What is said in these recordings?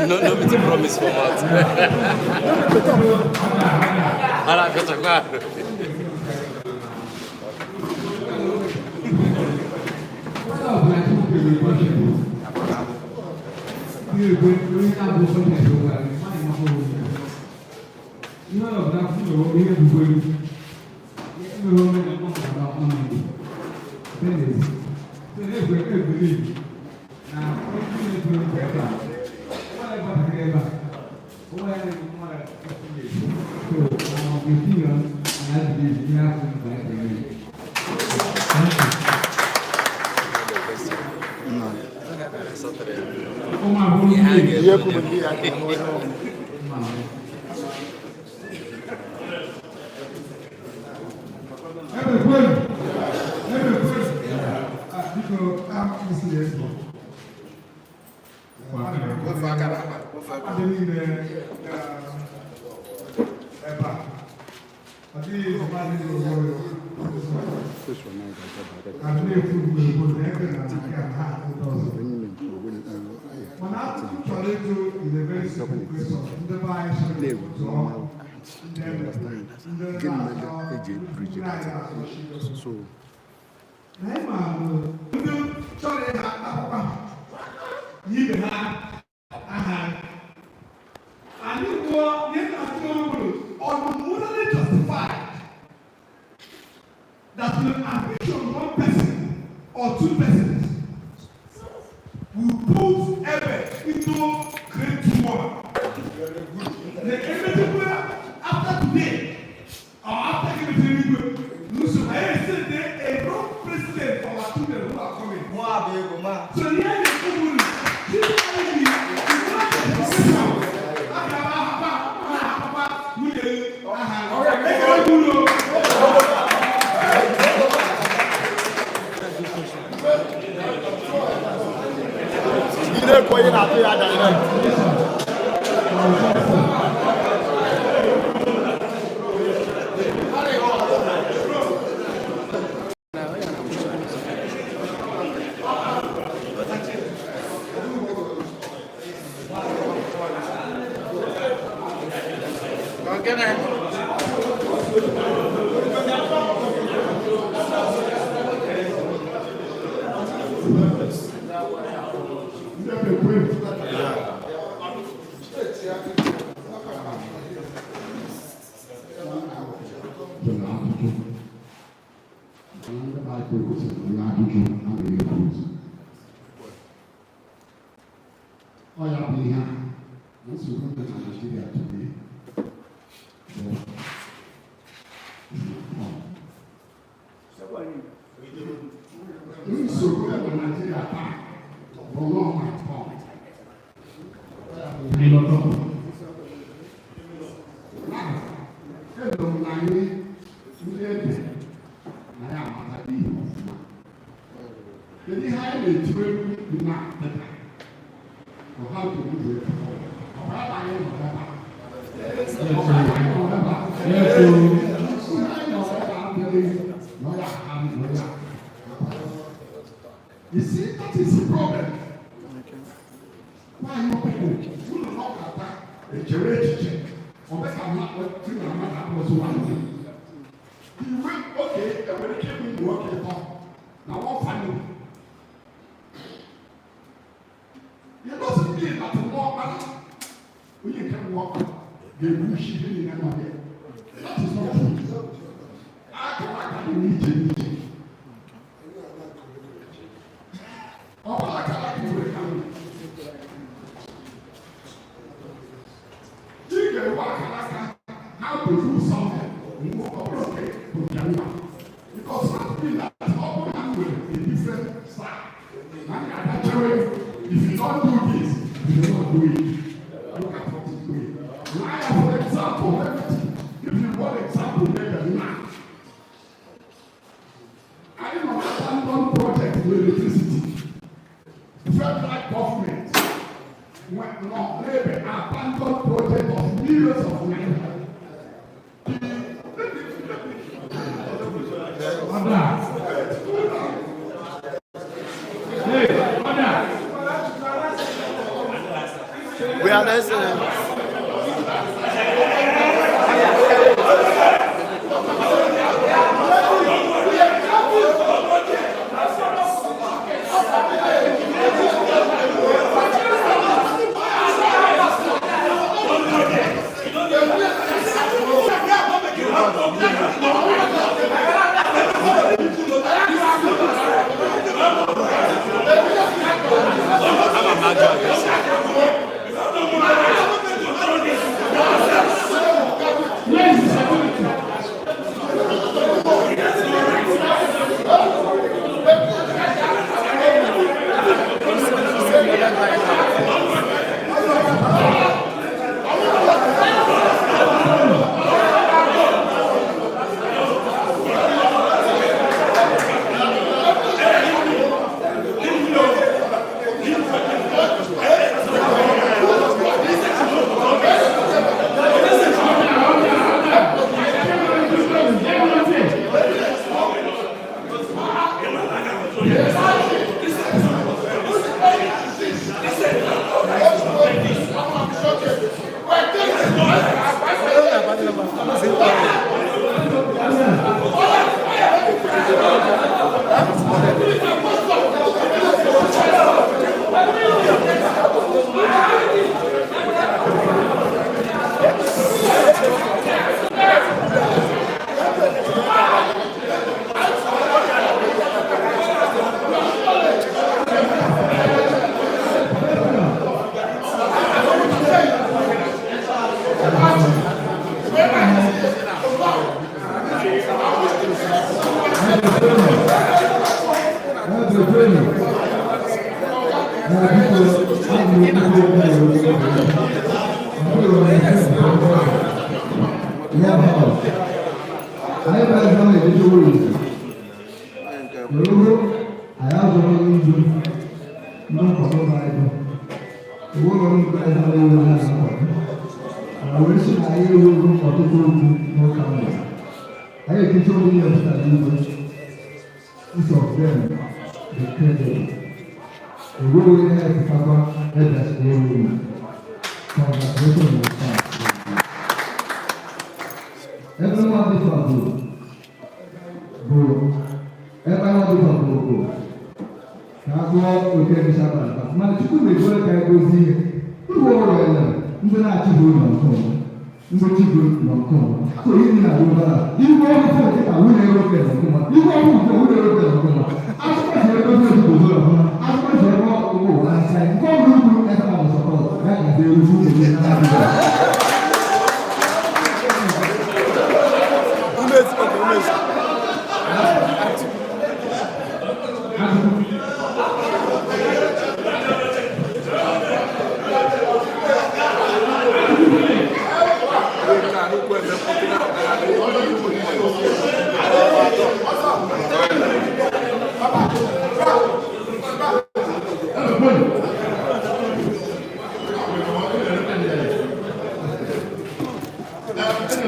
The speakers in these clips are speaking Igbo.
No, me promise format. Allora, cosa guarda? That will ambition one person or two persons will put Ebe into great tomorrow. The inevitable after today or after giving we should say a wrong president for our children who are coming. So the end is You see, that is the problem. Why you people who do not attack the generation or make a map of two and that was one. You went okay, and when it came in working for now what family? You know something that will walk out when you can walk out. They wish you didn't have it. That is not true. I can need to. How to do something because something that all with a different style. If you don't do this, you don't do it. Look at what he's doing. I have an example everything. If you want example, make a now. I know abandoned project with electricity. Federal government went not labor abandoned project of millions of naira. We are listening.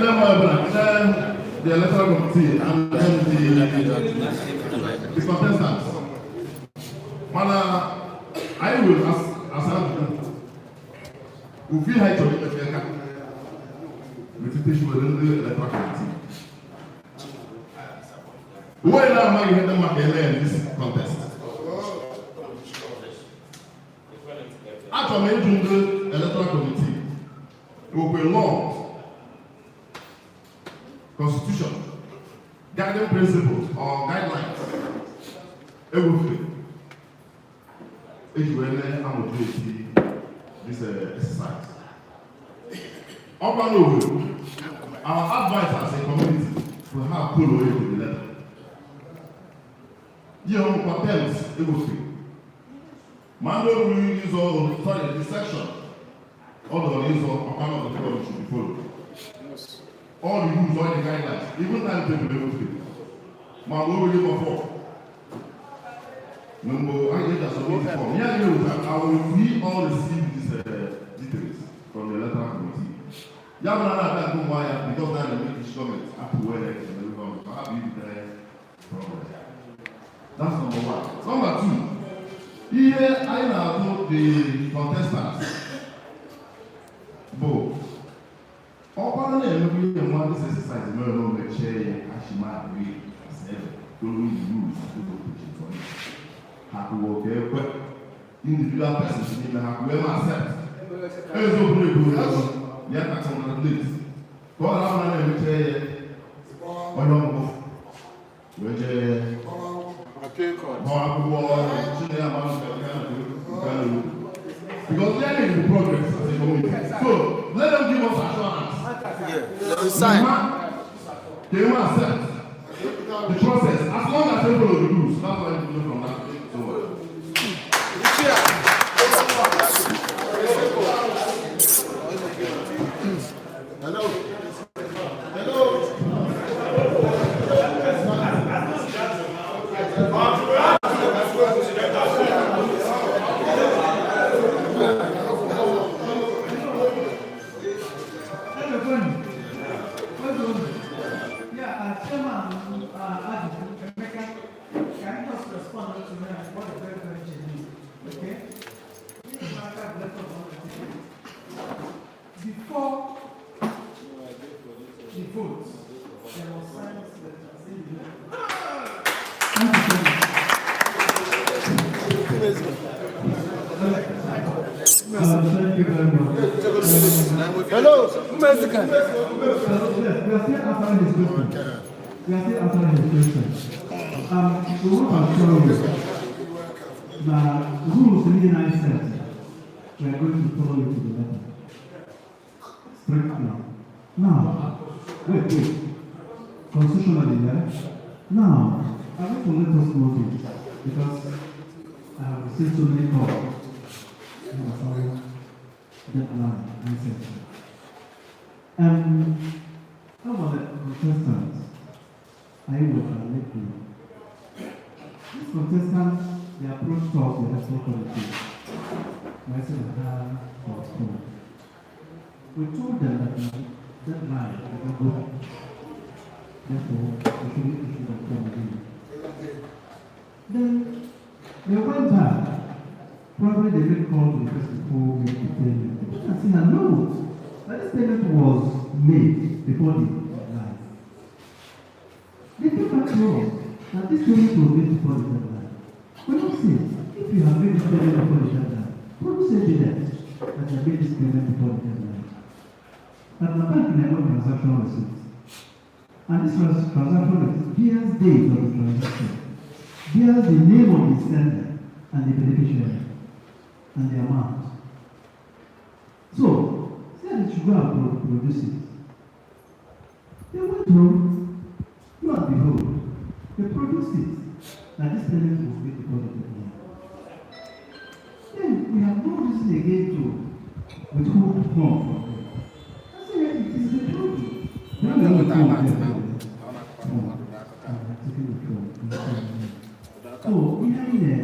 the electoral committee and the contestants. Mana, I will ask them. We feel high to the reputation within the electoral committee. Where now am I heading in this contest? After making the electoral committee, will be law, constitution, guiding principles or guidelines. Everything. If you will this exercise. Upon over, our advice as a community will have pull away to the letter. Young hotels, everything. Mando will use all the section. All the rules of account of the law should be followed. All the rules, all the guidelines, even timetable, everything. Mando will live before. Number I get as a form. I will read all receive these details from the electoral committee. Yamana that why because now they make this comment up to where they can go. I believe there problem. That's number one. Number two, here I now the contestants. But all the name we want this exercise more no make share Ashima agree as ever. Following the rules to push for it. How to work there, individual persons in the have to accept. There's no problem. Yet that's on the list. Go around and share. Or no, because they are in the progress as a community. So let them give us assurance. They will accept the process as long as they follow the rules. That's why we do from that. Thank you very much. Hello, Mexican. We are still answering his question. We want to show you the rules the Indian set. We are going to follow you to the letter. Strictly. Now, wait. Constitutionally, yeah? Now, I want to let us know this because I have received so many calls. Deadline, how about the contestants? I will let you. These contestants, they approached us with a sort of we told them that the deadline is not good. Therefore, we shouldn't issue the form again. Then, they went back. Probably they didn't call to the person who made the payment. I said, no, that this payment was made before the deadline. They came back to us that this payment was made before the deadline. When I say, if you have made this payment before the deadline, produce evidence that you have made this payment before the deadline. But the bank never transaction receipt. And this transaction receipt bears date of the transaction, bears the name of the sender and the beneficiary. And the amount. So, said it should go and produce it. They went home, lo and behold, they produced it, that this payment was made before the deadline. Then we have no reason again to withhold the form from them. I said, it is the truth. So, we have here.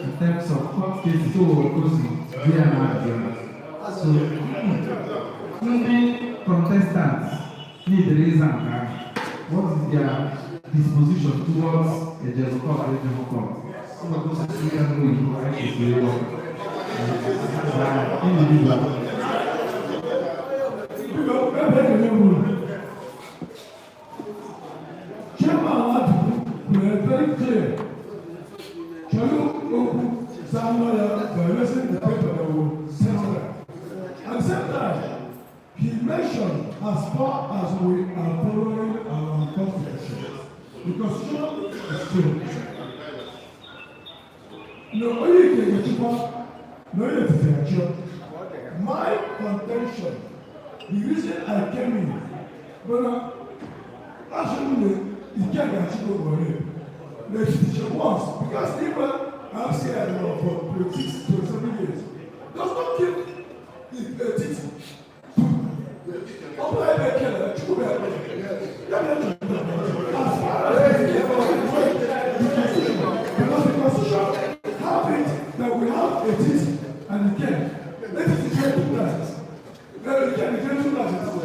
in terms of court cases, so the contestants need the reason what is their disposition towards a general court and a general court. Some of those individual Chairman, we are very clear. Somewhere by listening to the paper that will settle that. At the same time, he mentioned as far as we are following our constitution, the constitution is still. No, only can get you one, no, it's a my contention, the reason I came in, but actually, you can't get you over here. The teacher was, because people I've seen a lot for 6 to 7 years. Does not keep the teaching. All I can do as far as because the constitution have it that we have a teaching and again, let it be 2 classes. Then again, the 2 classes is the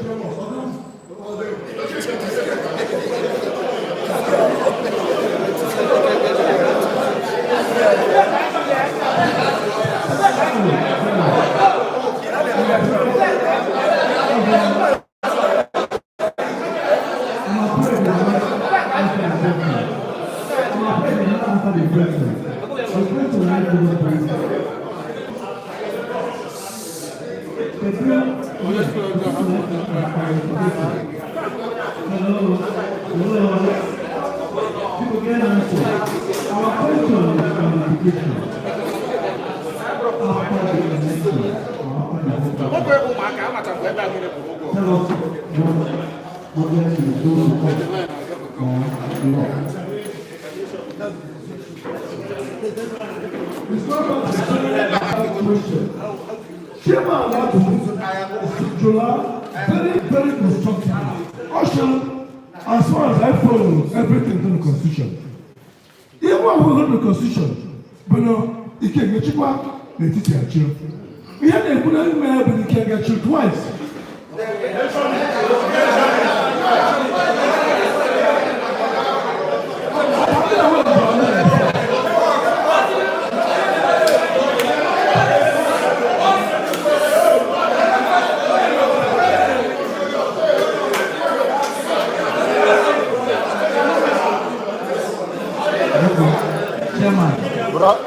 very constructive. Also, as far as I follow everything in the constitution, even when we hold the constitution, but no, you can get you back, the teacher. We had a good man, but you can get you twice.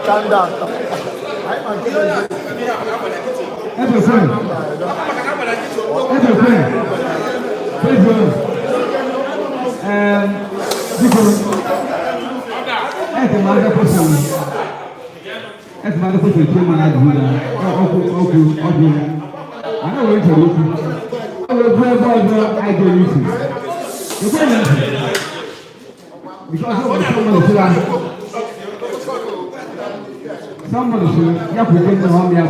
Calm down. Somebody should have to get the home and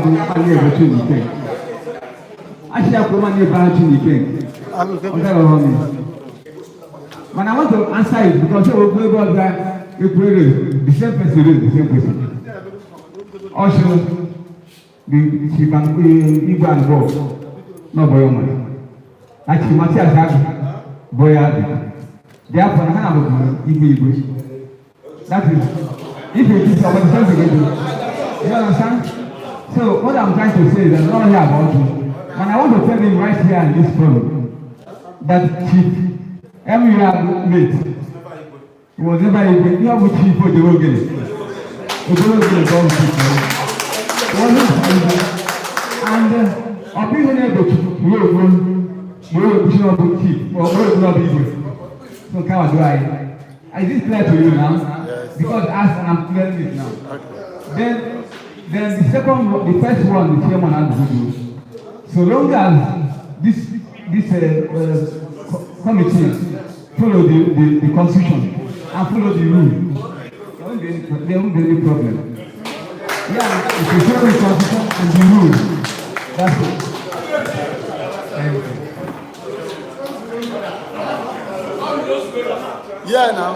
actually, I come and branch in the king. But I want to answer it because you will go about that. The same person. Also, she can be even more. No boy, actually, Matthias had boy. Therefore, I have English. That is, if it is our sense again, you understand? So, what I'm trying to say is that not here about you. And I want to tell him right here in this forum that Chief M.U.R. mate was never even, you have a chief for the Ogene. The Ogene don't chief. And I'll be able to chief or not be so how do I is this clear to you now? Yes. Because as I'm clearing it now. Okay. Then the first one, the chairman has to do. So long as this committee follow the constitution and follow the rule, there won't be any problem. Yeah, if you follow the constitution and the rule, that's it. Thank you. Yeah, now.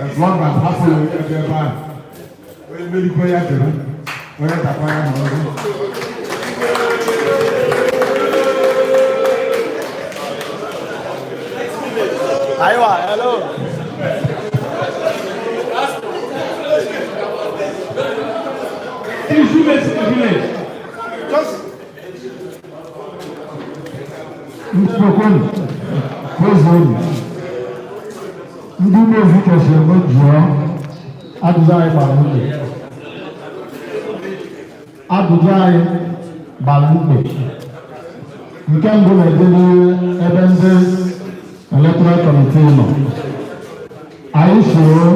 As long as happily at their band, we really go after them. Where the fire Aywa, hello. Just ndị mmezi kwesịrị eme jụọ ajụjụ anyị bara mkpe. Ajụjụ anyị bara mkpe. Nke mbụ na-edebe ebe ndị electoral committee nọ. Anyị soro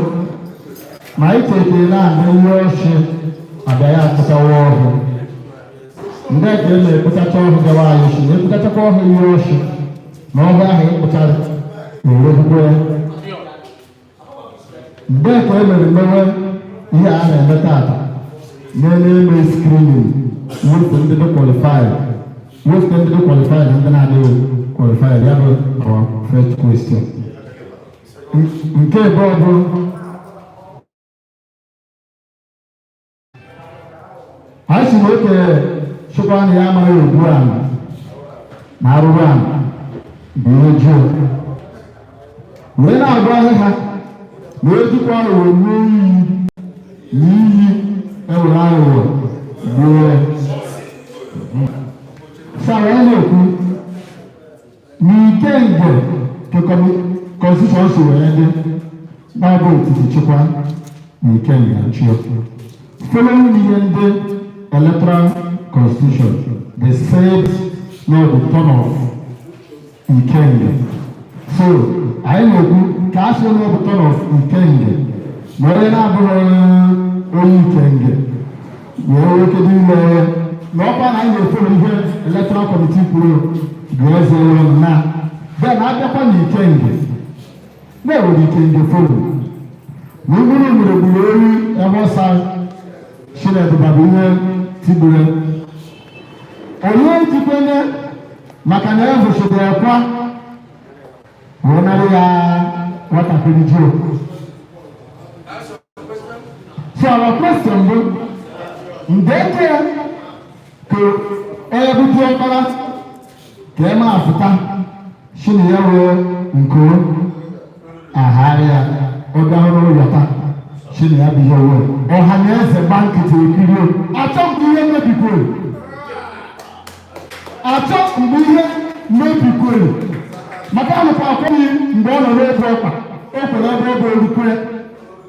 ma anyị tetee na-adị ihe ọchị abịaghị akpụtawa ọhụụ. Ndị eke na-ekpụtacha ọhụụ gawa anyị si na-ekpụtachakwa ọhụụ ihe ọchị na ọhụụ ahụ ịkpụtara na-eregide ya. Mgbe ka e mere mmewe ihe a na-eme taata na-eme screening wepụ ndị dị qualified ndị na-adịghị qualified. Ya bụ our first question. Nke abụọ bụ anyị si na oke chụkwa na ya amaghị ogbu ala na arụrụ ala bụ ihe jụụ wee na-agwa ahịa n'ejikwa aghụghọ n'iyi n'iyi ewere aghụghọ gbuo sara ya na-ekwu n'ike nge nke constitution si wee dị n'ọbụ etiti chịkwa n'ike nge nchịọ following ihe ndị electoral constitution they said no the turn of Ikenge. So anyị na-ekwu ka a sị n'ọbụ turn of Ikenge na onye na-abụghị onye Ikenge wee nwokedo ime na ọkwa na anyị na-efere ihe electoral committee kwuru ga-eze na then abịakwa na Ikenge na-ewere Ikenge folu na ụgbụrụ mere gburu ori ebe ọsa Chinedu ihe tigbure onye jikwenye maka na ya vụchiri akwa wee narị ya nwatakịrị jụụ. So our question bụ mgbe eke ya ka onye bute ọkpara ka eme afụta shina ya wee nkoro agharị ya oge ọhụrụ yọta shina ya bụ ihe wee ọha na eze gba nkịtị ekiri achọ mgbe ihe mebikwere achọ mgbe ihe mebikwere maka alụkwa akwụghị mgbe ọ nọ n'ebe ọkpa o kwere ebe ọ bụ erukwe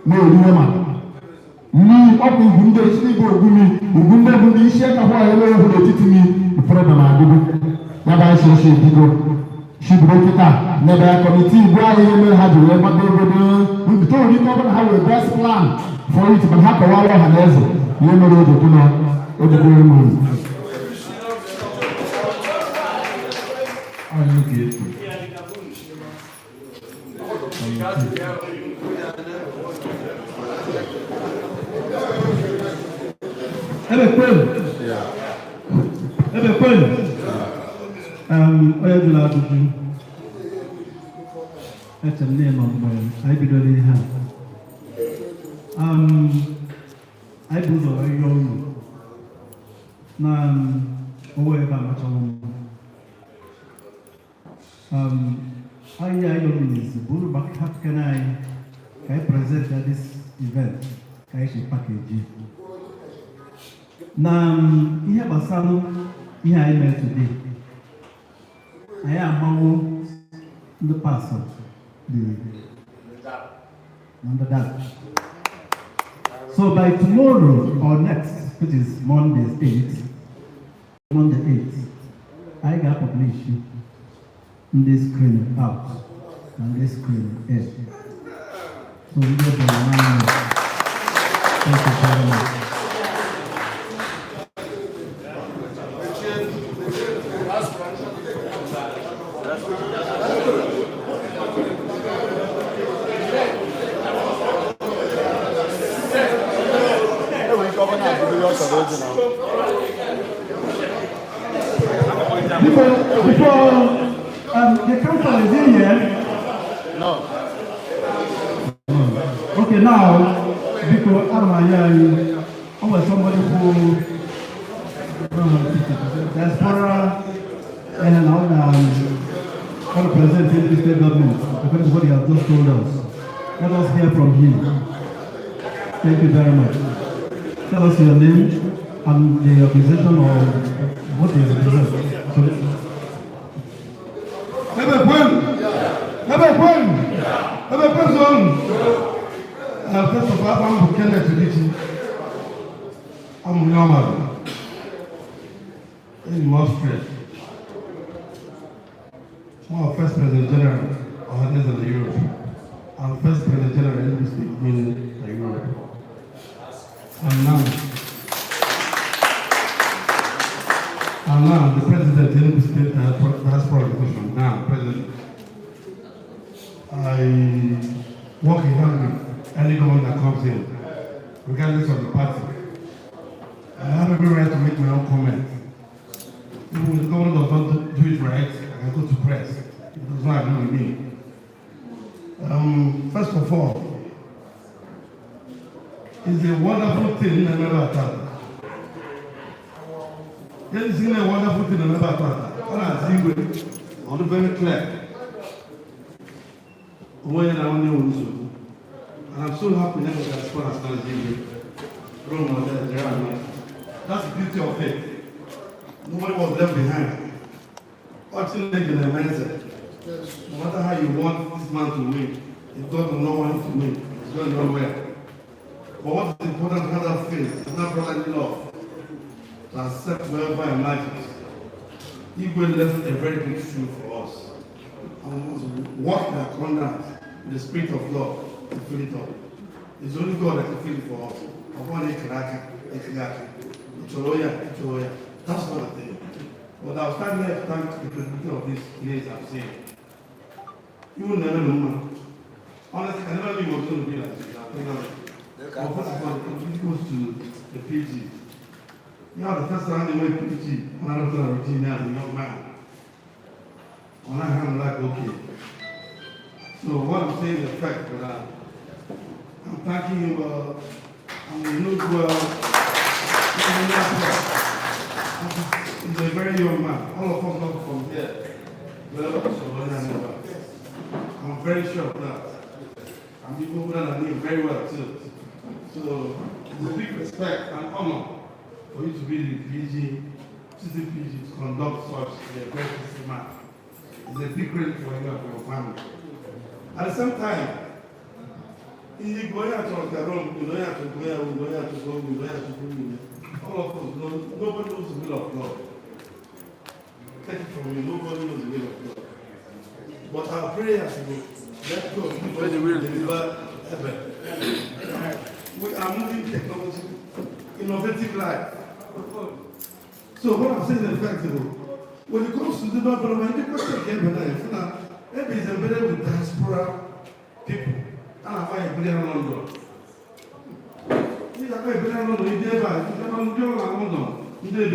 na-eriwe maka mmiri ọkụ ugwu ndị esi n'igwe ugwu ndị bụ ndị isi aka hụ ahịa n'ehu n'etiti ụfọdụ na adịgo ya bụ anyị esi ebido shiburu kịta n'ebe ya kọmitii igwe ahụ ihe mere ha jiri gbado obodo mbite orike ọbụla ha were best plan for it ma ha kọwara ọha na eze ihe mere ojokwu na ojokwu emuru Oya dula adudu. That's a name of mine. I be doing it. I do the very young. Now, away by much on. I is Buru Bakap can I present at this event? I should package. Now, here was some here I met today. I am the pastor, the that. So by tomorrow or next, which is Monday 8th, I got published this screen out and this screen in. So we get the one. Thank you very much. Before the council is in here. No. Okay, now, because I was somebody who diaspora and all representing the state government, according to what he has just told us. Let us hear from him. Thank you very much. Tell us your name and the organization or what is representing. First of all, I'm going to I'm normal. In Austria. I'm first president general of the Europe. I'm first president general in Europe. I'm now the president in the state diaspora division. Now, president. I work in Hungary. Any government that comes in, regardless of the party. I have every right to make my own comments. Even when the government does not do it right, I can go to press. It does not agree with me. First of all, it's a wonderful thing I never thought. It's a wonderful thing I never thought. All I see with on the very clear. When I only want to. And I'm so happy that the diaspora has done Rome was there. That's the beauty of it. Nobody was left behind. Ultimately, the mindset. No matter how you want this man to win, if God does not want him to win, it's going nowhere. But what is important to have that faith, it's not brotherly love, to accept wherever I imagine. Igwe left a very big shoe for us. And we must walk that corner in the spirit of love. To fill it up. It's only God that can fill it for us. That's not the thing. But I was standing there to thank the president of this place I'm saying. You will never know, man. Honestly, I never knew it was going to be like this. But first of all, it goes to the PG. You know, the first time they went PG, when I was on a routine as a young man. When I am like, okay. So what I'm saying is the fact that I'm thanking him, and he knows well, he's a very young man. All of us not from here. I'm very sure of that. And people who know him very well too. So it's a big respect and honor for you to be the PG, CCPG, to conduct such a very busy man. It's a big credit for you and for your family. At the same time, in the going out of the room, we don't have to go, all of us, nobody knows the will of God. Take it from me, nobody knows the will of God. But our prayers will let God deliver heaven. We are moving technology, innovative life. So what I'm saying is flexible. When it comes to the government, the question again, Ebe is embedded with diaspora people. And I find a billion London. These are very billion London. You never know London. You never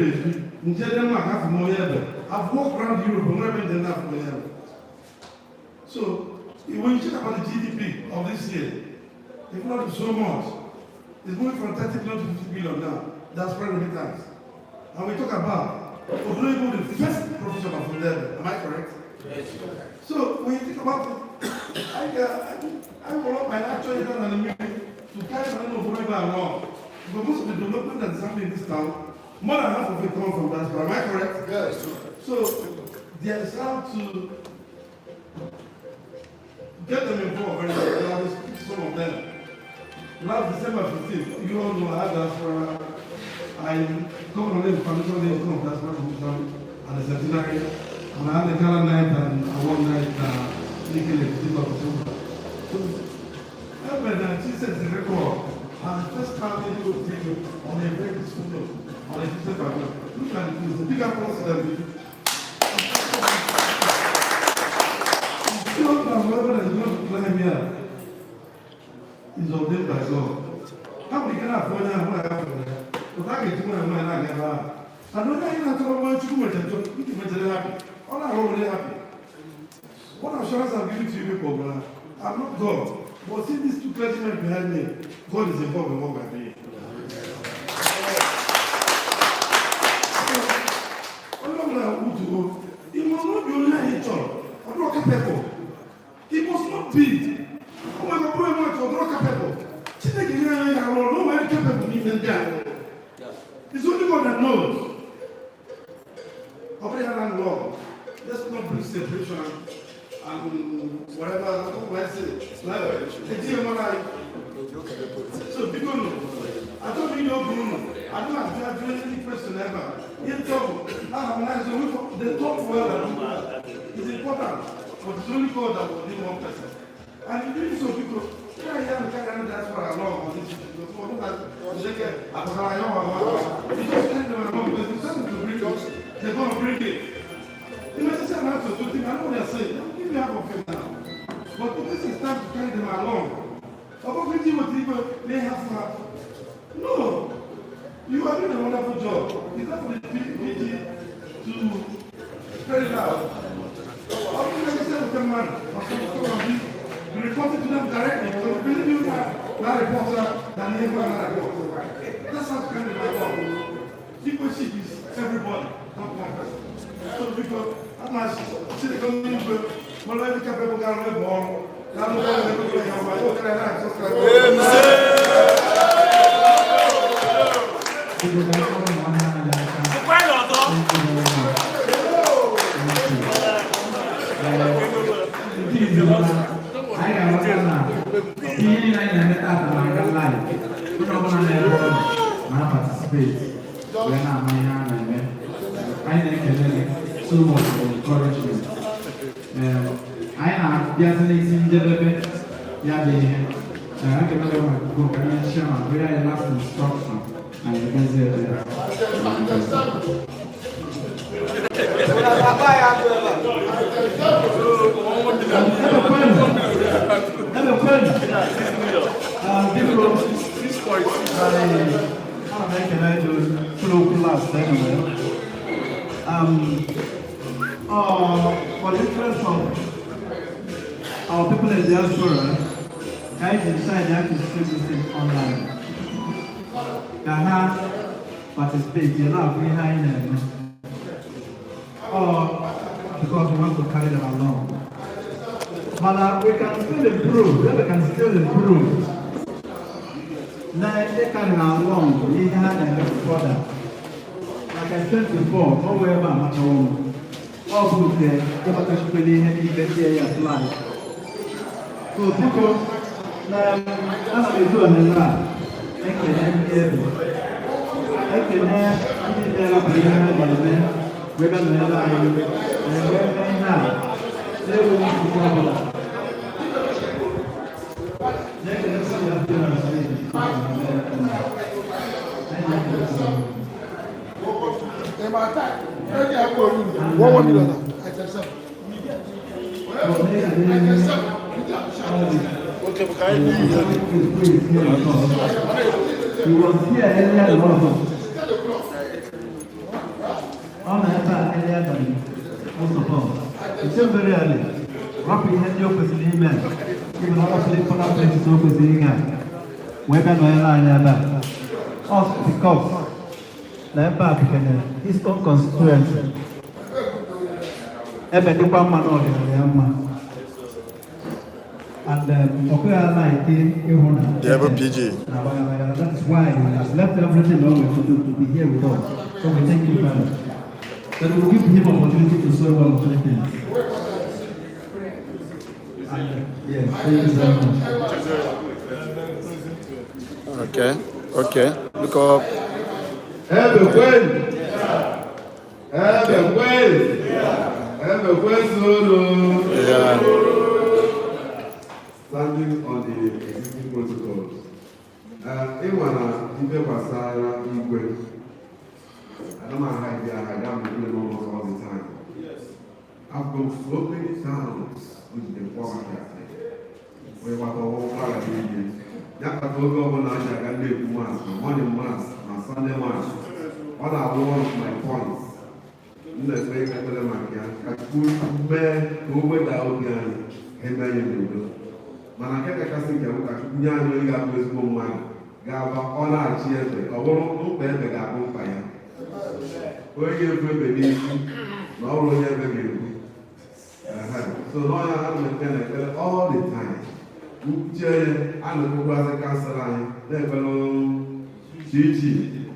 In Denmark, half a million. I've walked around Europe and never been enough million. So, when you check about the GDP of this year, it's not so much. It's going from 30 billion to 50 billion now. That's very remittance. And we talk about Odoibo, the first professional from there. Am I correct? Yes. So, when you think about it, I will up my actual to carry my own Odoibo along. But most of the development that's happening in this town, more than half of it comes from that. Am I correct? Yes. So, there is how to get them involved. And I will speak to some of them. Last December 15th, you all know I had that for I come on the foundation day of Plasma Commission and the centenary, and I had a gala night and a one night legal executive of she said the record, and the first time they go take you on a very peaceful note, on a peaceful background. Look at it, the bigger process than we do. Still, whoever is going to climb here is ordained by God. How we can afford that? What happened? But I get to my mind, I never. I don't know how much you want to do. You can make it happy. All I'm already happy. What assurance I'm giving to you people, I'm not God. But see these two clergymen behind me, God is involved in what we're doing. I'm not going to go. It must not be only a church. I'm not capable. It must not be. Oh my God, I'm not capable. It's only God that knows. Every hand law. Let's not bring separation and whatever. I say. So because I don't really know Bruno. I don't have to do any person ever. In trouble. The top world is important, but it's only God that will need one person. And you do so because I can't that's for a long on this issue. Because for that, they're going to bring it. You must say, I'm not so good. I know what they're saying. Give me half of it now. But this is time to carry them along. About 50 what people may have to have. No. You are doing a wonderful job. It's not for the PG to spread it out. How can I say with them, man? You report it to them directly. So if you do that reporter, then you have another reporter. That's how kind of my work. Leadership is everybody, not one person. So because I'm not see the community, but let me capable to run the ball. Now I'm going to go to participate when I'm I think so much encouragement. I have just listened to the I can remember my comprehension and very last instruction and you can say can I do flow class anyway? For the interest of our people in the diaspora, I decided to stream this thing online. Participate, you're not behind them. Because we want to carry them along. But we can still improve. We can still improve. Now, they can along, we had a further. Like I said before, however much home, all good there, really heavy as life. So, people, now, as we do on the lab, I can have we're going to have they will need to cover that. He was here earlier. On earlier than most of all. It's still very early. Rapid had the opposite email. Even other places opposite email. Where can I line that? Also because the back his own constituency. Ebe the one man or the young man. And PG. That is why he has left everything over to be here with us. So we thank you very much. That will give him opportunity to serve all of the things. Yes, thank you very much. Okay. Look up. Yeah. Standing on the existing protocols. Iwana Ibe Basara Igwe. I don't know how I am doing almost all the time. I've gone so many times with the former captain. We were all far away. Yaka Togo when I got late once, morning mass, and Sunday mass. What are one of my points? In the same kind of I could bear over the organ and then mana keke kasị nke bụ ka Chukwu nye anyị onye ga-abụ ezigbo mmadụ ga-aba ọ na-achị eze ọ bụrụ mkpa ebe ga-abụ mkpa ya onye ga-ebu ebe n'isi na ọrụ onye ebe ga-ebu so n'ọnya a na-ekpe na-ekpere all the time uche a na-ekwukwazị kansụl anyị na-ekpere chichi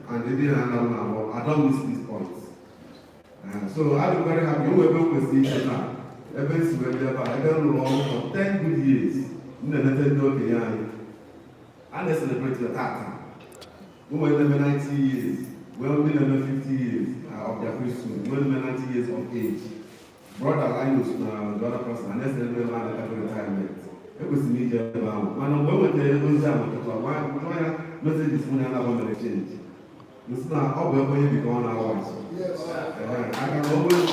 and ndị na-anabụ na abụọ I don't miss these points so I'm very happy o ebe kwesịrị ike taa ebe si wee ebe a ebe rụrụ ọrụ for 10 good years. I celebrate the Tata. We were 90 years. We were 50 years of their priesthood. We were 90 years of age. Brother Linus, the other person, and that's the retirement. It was me. When we went there, why message this morning and change? This is not how we're going to be going out. I can always.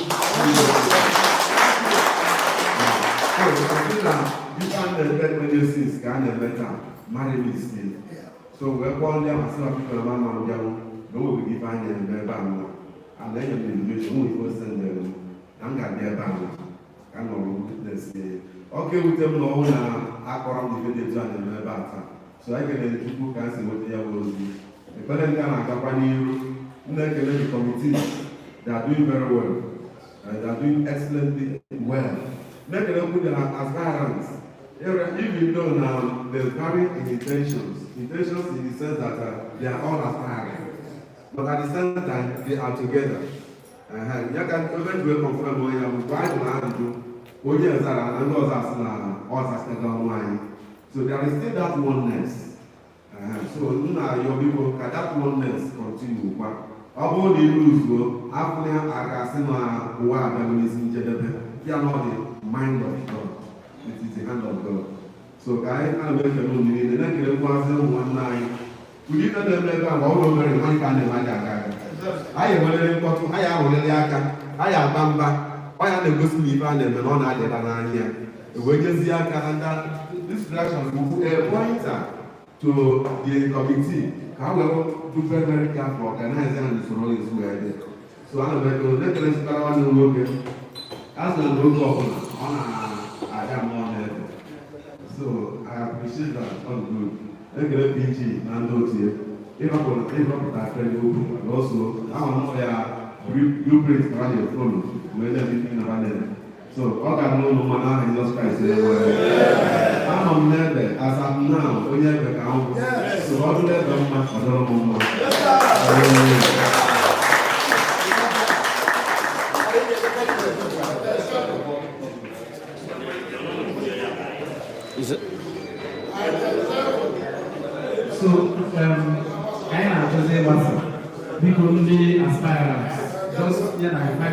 You can't expect many things can better marry me still. So we're calling them as soon as people are not young, no will be finding them very bad. And then you will send them and got their band. Can no witness. Okay, with them no I call the village and the better. So I can people can see what they are will do. The parent can accompany the committee. They are doing very well. They are doing excellently well. Make it up with the aspirants. Even though now they carry intentions in the sense that they are all aspiring, but at the same time they are together. You can eventually confirm when you are quite allowed to do. And those are all so there is still that oneness. So now your people can that oneness continue. Although they lose, after I can see my wife and Miss Jedebe, they are not the mind of God. It is the hand of God. So guys, I'm going to the next 1 night. We did not remember all over in one kind of Maga. I am willing to I am only Aka, I am Bamba, I am the good sleeper and the non I did an here. The wages the Aka and that this direction will put a pointer to the committee. However, do very careful, organize and so on is where so I'm going to let us go on the look. As the look on I am on it. So I appreciate that all good. Let me PG and note here. If I want to put that friend open, and also I want to know you bring around your phone when everything around them. So all I know no matter Jesus Christ. I'm on level as I'm now. When you have a count, so all the level much for the moment. Is it? So, I am Jose Wasa. We only aspirants. Just 5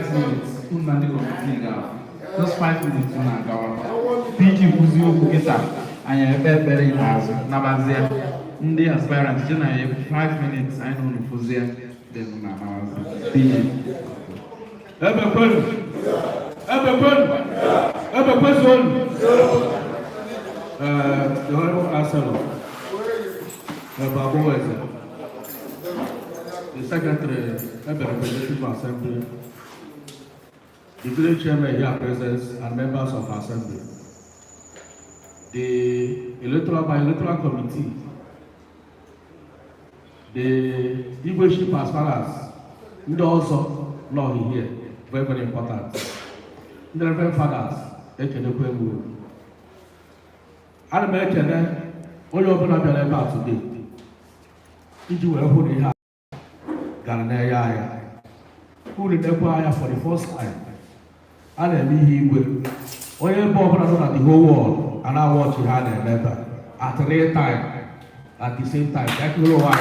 minutes. Just 5 minutes. PG Kuzio Buketa. I am very Nabazia. The aspirants, 5 minutes. I know the Fuzia. Then Nabazia. PG. The Honorable Asano. The Secretary of the Representative Assembly, the village chairman here present, and members of assembly. The electoral committee, the leadership as far as and also not here, very, very important. The Reverend Fathers, they can do I'm making all your open up your about today. Did you ever put it here? Ganaya, who did acquire for the first time? And then he will. All your born at the whole world, and I watch you had a letter at the right time, at the same time. That you know why.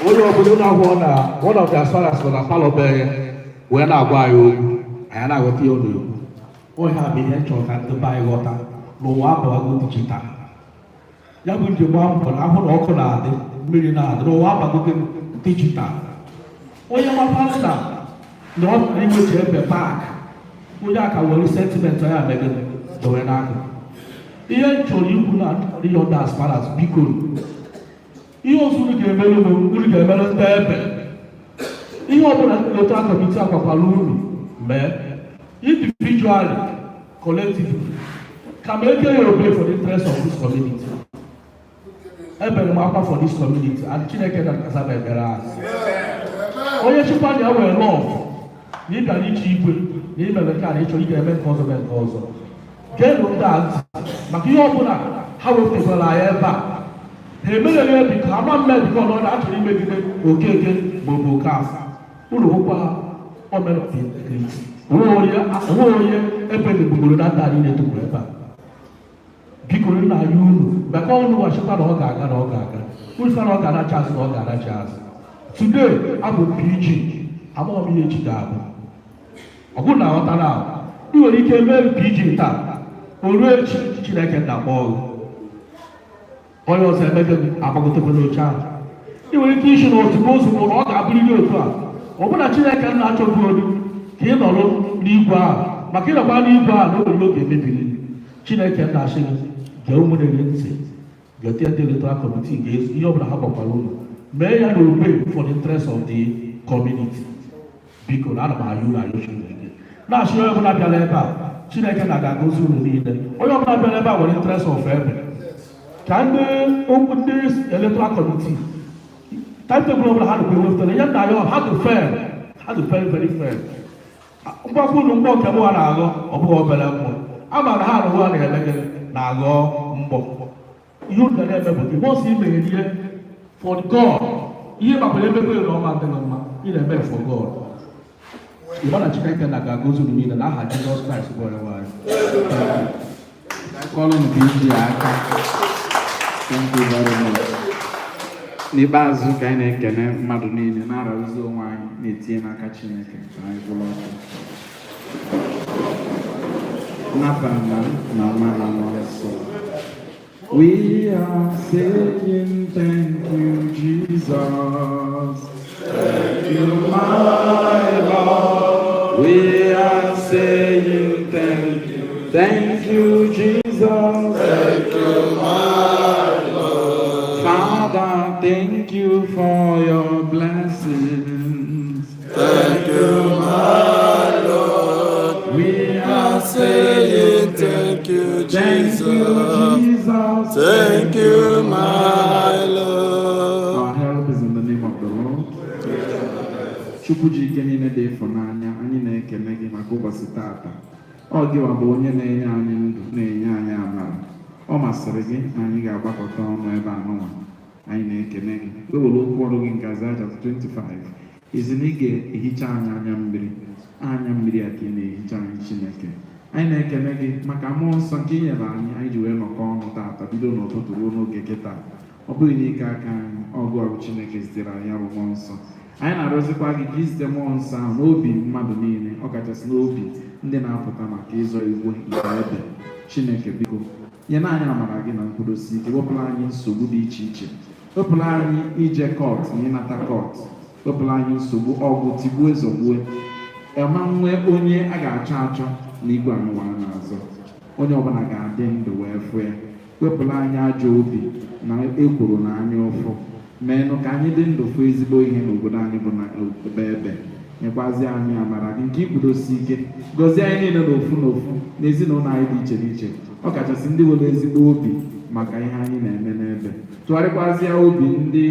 One of the as far as for the Palobe, when I buy you, and I will tell you. We have been able to buy water, no one go to Chita. Yabu the one for Okonade, Millionade, no one go to Chita. We have a pastor, not English Ebe Park. We are our sentiment to have made the Wenaka. He actually you could not be on as far as Bicol. He also get a melon pepper. He opened the talk of the talk of Alunu, man. Individually, collectively, can make a obey for the interest of this community. Ebe Mapa for this community, and Chineke and Kasabe Beras. Oye Chipani are love. Need a rich people, need a mechanic, you get a man cause. Get on that, Makio, how will people I ever? He made a become a man because not actually making it okay, Bobo Cast. Urupa, or men of it. Oh yeah, every people that are in it to grab. People in our you, but all who are shot or gaga. Who's not gonna chance or gonna chance. Today, I'm a PG. I'm a PG dab. I go now. You will get very PG tap. Always chicken that ball. All your say, I'm going to put no child. You will teach you to go to all the ability to open a chicken natural good. Here no Libra, Makina Libra, no look at me. Chineke na Shin, German against the electoral committee is Yoba Habapaluna. May I obey for the interest of the community. Because out of my you should. Now, she will not be a leper. Chineke na goes to the leader. Or you're not a leper for the interest of family. Can they open this electoral committee? Time to go how to be with the young guy, how to fair, very fair. Mbakulu mboke mwana ago obugo obele mbo amara ha no wana elege na ago mbo you can never be most ime here for God ihe mabele mebe no ma de no ma ire be for God you want to check na ga go to the na ha Jesus Christ boy why call on the aka. Thank you very much. N'ikpeazụ ka anyị na-ekene mmadụ niile na-arụzi onwe anyị na-etinye n'aka Chineke ka anyị bụrụ ọkụ. N'afa Nna na Nwa na Mmụọ Nsọ. We are saying thank you, Jesus. Thank you, my Lord. We are saying thank you. Thank you, Jesus. Thank you, my Lord. Father, thank you for your blessings. Thank you, my Lord. We are Saying thank you, Jesus. Thank you, my Lord. Our help is in the name of the Lord. Chukwu ji ike niile dị ịfụnanya, anyị na-ekele gị maka ụbọchị tata. Ọ gịwa bụ onye na-enye anyị ndụ, na-enye anyị amara. Ọ masịrị gị na anyị ga-agbakọta ọnụ ebe anụnwa. Anyị na-ekele gị. Ewere okwu ọrụ gị nke Aịzaya 25. Izi na ị ga-ehicha anyị anya mmiri a ka ị na-ehicha anyị Chineke. Anyị na-ekele gị maka mmụọ nsọ nke ị nyere anyị ji wee nọkọ ọnụ tata bido n'ụtụtụ ruo n'oge kịta. Ọ bụghị n'ike aka anyị, ọgụ ọrụ Chineke zitere anyị ya bụ mmụọ nsọ. Anyị na-arịọzikwa gị ka izite mmụọ nsọ ahụ n'obi mmadụ niile, ọ kachasị n'obi ndị na-apụta maka ịzọ igwe nke ebe. Chineke biko nyere anyị amara gị na nkwudosi ike, wepụrụ anyị nsogbu dị iche iche, wepụrụ anyị ije kọt na ịnata kọt, wepụrụ anyị nsogbu ọgwụ tigbuo ezogbue, ema nwee onye a ga-achọ achọ na igwe anụwa na-azọ, onye ọbụla ga-adị ndụ wee fụ ya. Wepụrụ anyị ajọ obi na ekworo na anya ụfụ, meenụ ka anyị dị ndụ fụ ezigbo ihe n'obodo anyị bụ na ebe nyekwazi anyị amara gị nke ikwudosi ike gọzie anyị niile n'ofu n'ofu n'ezinụlọ anyị dị iche n'iche ọ kachasị ndị nwere ezigbo obi maka ihe anyị na-eme n'ebe tụgharịkwazịa obi ndị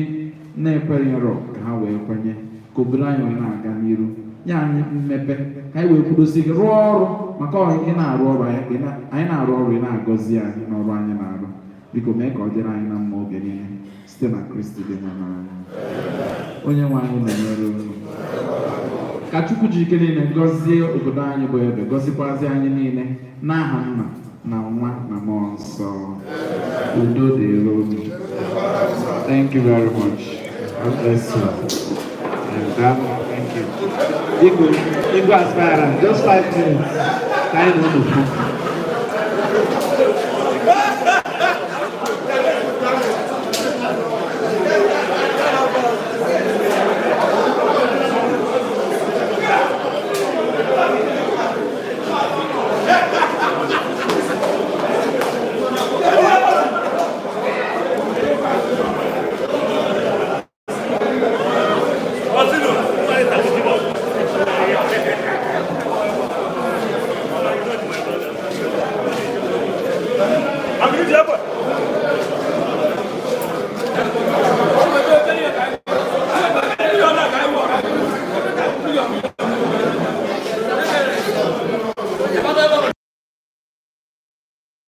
na-ekweghị nrọ ka ha wee kwenye ka obodo anyị wee na-aga n'iru nye anyị mmepe ka anyị wee kwudosi ike rụọ ọrụ maka ị na-arụ ọrụ anyị na-arụ ọrụ ị na-agọzi anyị n'ọrụ anyị na-arụ biko mee ka ọ dịrị anyị na mma oge niile site na Kristi dị nwa n'anya onye nwe anyị na-enyere unu ka Chukwu ji ike niile gọzie obodo anyị bụ Ebe gọzikwazi anyị niile n'aha Nna na Nwa na Mmụọ Nsọ udo dịrị unu. Thank you very much. God bless you. Thank you. Igwe aspirant, just 5 minutes. Ka anyị nọ n'okwu.